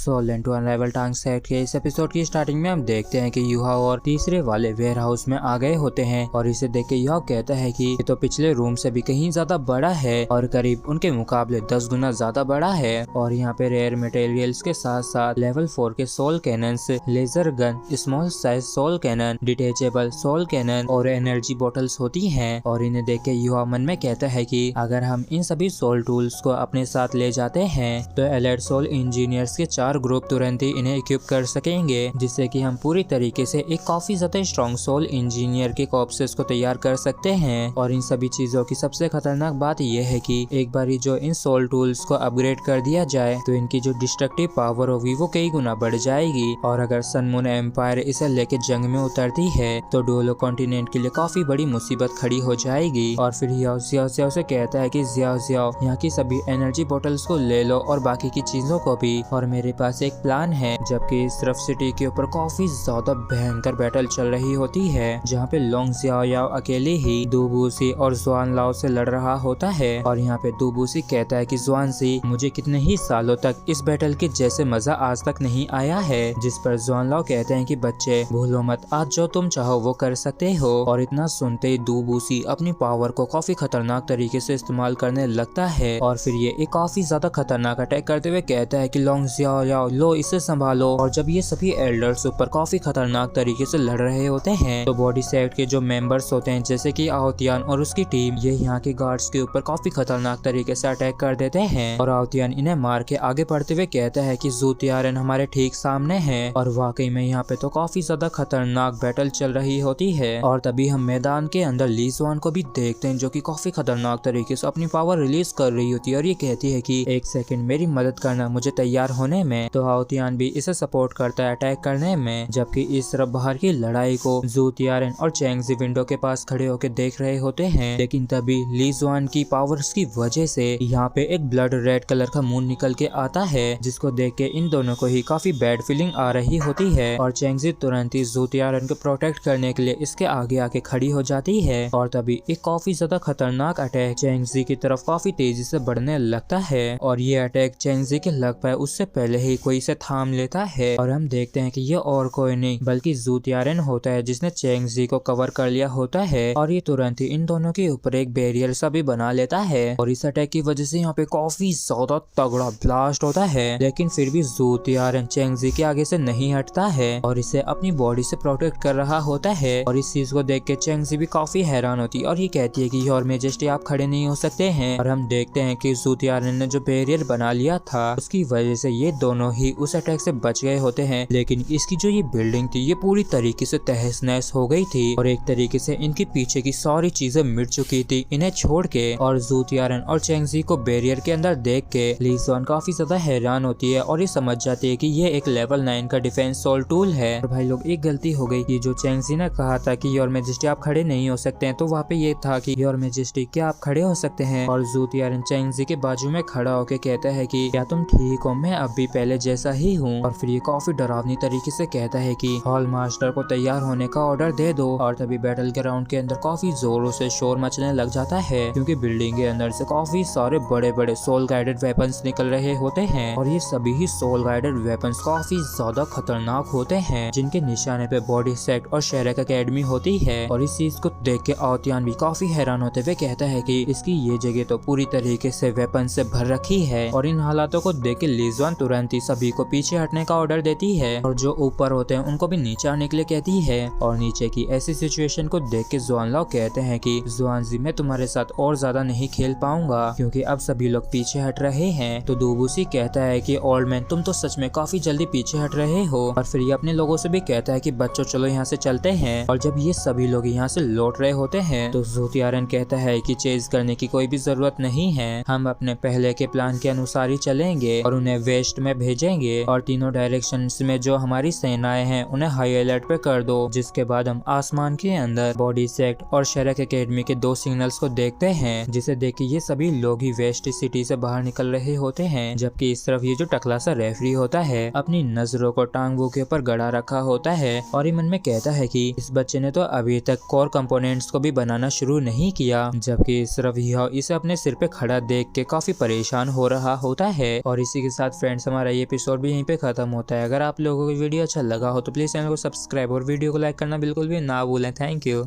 सोलेंट to अनराइवल टांग set के इस एपिसोड की स्टार्टिंग में हम देखते हैं कि युहा और तीसरे वाले वेयर हाउस में आ गए होते हैं और इसे देख के युहा कहता है कि ये तो पिछले रूम से भी कहीं ज्यादा बड़ा है और करीब उनके मुकाबले 10 गुना ज्यादा बड़ा है। और यहाँ पे रेयर मटेरियल्स के साथ साथ लेवल 4 के soul cannons, laser gun, small size soul cannon, detachable soul cannon और एनर्जी बॉटल्स होती हैं। और इन्हें देख के युहा मन में कहता है कि अगर हम इन सभी सोल टूल्स को अपने साथ ले जाते हैं तो एलाइड सोल इंजीनियर्स के 4 ग्रुप तुरंत ही इन्हें इक्विप कर सकेंगे, जिससे कि हम पूरी तरीके से एक काफी ज्यादा स्ट्रॉन्ग सोल इंजीनियर के कॉर्प्सेस को तैयार कर सकते हैं। और इन सभी चीजों की सबसे खतरनाक बात यह है कि एक बार जो इन सोल टूल्स को अपग्रेड कर दिया जाए तो इनकी जो डिस्ट्रक्टिव पावर होगी वो कई गुना बढ़ जाएगी। और अगर सन मून एम्पायर इसे लेके जंग में उतरती है तो डोलो कॉन्टिनेंट के लिए काफी बड़ी मुसीबत खड़ी हो जाएगी। और फिर जियाओ से कहता है कि जियाओ यहाँ की सभी एनर्जी बॉटल्स को ले लो और बाकी की चीजों को भी, और मेरे पास एक प्लान है। जबकि इस तरफ सिटी के ऊपर काफी ज्यादा भयंकर बैटल चल रही होती है जहाँ पे लोंग जियाओ अकेले ही दुबूसी और जुआन लाओ से लड़ रहा होता है। और यहाँ पे दुबूसी कहता है कि जुआनसी, मुझे कितने ही सालों तक इस बैटल के जैसे मजा आज तक नहीं आया है। जिस पर जुआन लाओ कहते हैं कि बच्चे भूलो मत, आज जो तुम चाहो वो कर सकते हो। और इतना सुनते ही दुबूसी अपनी पावर को काफी खतरनाक तरीके से इस्तेमाल करने लगता है और फिर ये एक काफी ज्यादा खतरनाक अटैक करते हुए कहता है कि लोंग जियाओ लो इसे संभालो। और जब ये सभी एल्डर्स ऊपर काफी खतरनाक तरीके से लड़ रहे होते हैं तो बॉडी सेट के जो मेंबर्स होते हैं जैसे कि आओतियान और उसकी टीम, ये यहाँ के गार्ड्स के ऊपर काफी खतरनाक तरीके से अटैक कर देते हैं। और आओतियान इन्हें मार के आगे बढ़ते हुए कहता है कि ज़ूतियारन हमारे ठीक सामने है। और वाकई में यहाँ पे तो काफी ज्यादा खतरनाक बैटल चल रही होती है। और तभी हम मैदान के अंदर ली जुआन को भी देखते हैं जो कि काफी खतरनाक तरीके से अपनी पावर रिलीज कर रही होती है और ये कहती है कि एक सेकंड मेरी मदद करना मुझे तैयार होने में। तो आओतियान भी इसे सपोर्ट करता है अटैक करने में। जबकि इस तरफ बाहर की लड़ाई को ज़ूतियारन और चैंगजी विंडो के पास खड़े होकर देख रहे होते हैं। लेकिन तभी ली जुआन की पावर्स की वजह से यहाँ पे एक ब्लड रेड कलर का मून निकल के आता है, जिसको देख के इन दोनों को ही काफी बैड फीलिंग आ रही होती है। और चैंगजी तुरंत ही ज़ूतियारन को प्रोटेक्ट करने के लिए इसके आगे आके खड़ी हो जाती है। और तभी एक काफी ज्यादा खतरनाक अटैक चैंगजी की तरफ काफी तेजी से बढ़ने लगता है। और ये अटैक चैंगजी के लग पाए उससे पहले ही कोई इसे थाम लेता है। और हम देखते हैं कि ये और कोई नहीं बल्कि ज़ूतियारन होता है जिसने चैंगजी को कवर कर लिया होता है। और ये तुरंत ही इन दोनों के ऊपर एक बैरियर सा भी बना लेता है। और इस अटैक की वजह से यहाँ पे काफी ज्यादा तगड़ा ब्लास्ट होता है, लेकिन फिर भी ज़ूतियारन चैंगजी के आगे से नहीं हटता है और इसे अपनी बॉडी से प्रोटेक्ट कर रहा होता है। और इस चीज को देख के चैंगजी भी काफी हैरान होती है और ये कहती है कि योर मेजेस्टी आप खड़े नहीं हो सकते हैं। और हम देखते हैं कि ज़ूतियारन ने जो बैरियर बना लिया था उसकी वजह से ये दोनों ही उस अटैक से बच गए होते हैं। लेकिन इसकी जो ये बिल्डिंग थी ये पूरी तरीके से तहस नहस हो गई थी और एक तरीके से इनके पीछे की सारी चीजें मिट चुकी थी इन्हें छोड़ के। और ज़ूतियारन और चैंगजी को बैरियर के अंदर देख के ली जुआन काफी ज्यादा हैरान होती है और ये समझ जाती है कि ये एक लेवल 9 का डिफेंस सोल टूल है। और भाई लोग एक गलती हो गई कि जो चैंगजी ने कहा था कि योर मेजेस्टी आप खड़े नहीं हो सकते हैं, तो वहाँ पे ये था कि योर मेजेस्टी क्या आप खड़े हो सकते हैं। और ज़ूतियारन चैंगजी के बाजू में खड़ा होके कहता है कि क्या तुम ठीक हो, मैं अब भी पहले जैसा ही हूँ। और फिर ये काफी डरावनी तरीके से कहता है कि हॉल मास्टर को तैयार होने का ऑर्डर दे दो। और तभी बैटल ग्राउंड के अंदर काफी जोरों से शोर मचने लग जाता है क्योंकि बिल्डिंग के अंदर से काफी सारे बड़े बड़े सोल गाइडेड वेपन्स निकल रहे होते हैं। और ये सभी ही सोल गाइडेड वेपन्स काफी ज्यादा खतरनाक होते हैं जिनके निशाने पे बॉडी सेट और शेरक एकेडमी होती है। और इस चीज को देख के आओतियान भी काफी हैरान होते हुए कहता है कि इसकी ये जगह तो पूरी तरीके से वेपन से भर रखी है। और इन हालातों को देख के ली जुआन तुरंत ही सभी को पीछे हटने का ऑर्डर देती है और जो ऊपर होते हैं उनको भी नीचे आने के लिए कहती है। और नीचे की ऐसी सिचुएशन को देख के जुआन लाओ कहते हैं कि जुआनजी मैं तुम्हारे साथ और ज्यादा नहीं खेल पाऊंगा क्योंकि अब सभी लोग पीछे हट रहे हैं। तो दुबूसी कहता है कि ओल्ड मैन तुम तो सच में काफी जल्दी पीछे हट रहे हो। और फिर ये अपने लोगों से भी कहता है कि बच्चों चलो यहाँ से चलते हैं। और जब ये सभी लोग यहाँ से लौट रहे होते हैं तो ज़ूतियारन कहता है कि चेज करने की कोई भी जरूरत नहीं है, हम अपने पहले के प्लान के अनुसार ही चलेंगे और उन्हें वेस्ट में भेजेंगे और तीनों डायरेक्शंस में जो हमारी सेनाएं हैं उन्हें हाई अलर्ट पे कर दो। जिसके बाद हम आसमान के अंदर बॉडी सेट और शेरक एकेडमी के 2 सिग्नल्स को देखते हैं, जिसे देख के ये सभी लोग ही वेस्ट सिटी से बाहर निकल रहे होते हैं। जबकि इस तरफ ये जो टकला सा रेफरी होता है अपनी नजरों को टांगों के ऊपर गड़ा रखा होता है और ये मन में कहता है कि इस बच्चे ने तो अभी तक कोर कंपोनेंट्स को भी बनाना शुरू नहीं किया। जबकि इस तरफ यह इसे अपने सिर पे खड़ा देख के काफी परेशान हो रहा होता है। और इसी के साथ फ्रेंड्स हमारा ये एपिसोड भी यहीं पे खत्म होता है। अगर आप लोगों को वीडियो अच्छा लगा हो तो प्लीज चैनल को सब्सक्राइब और वीडियो को लाइक करना बिल्कुल भी ना भूलें। Thank you.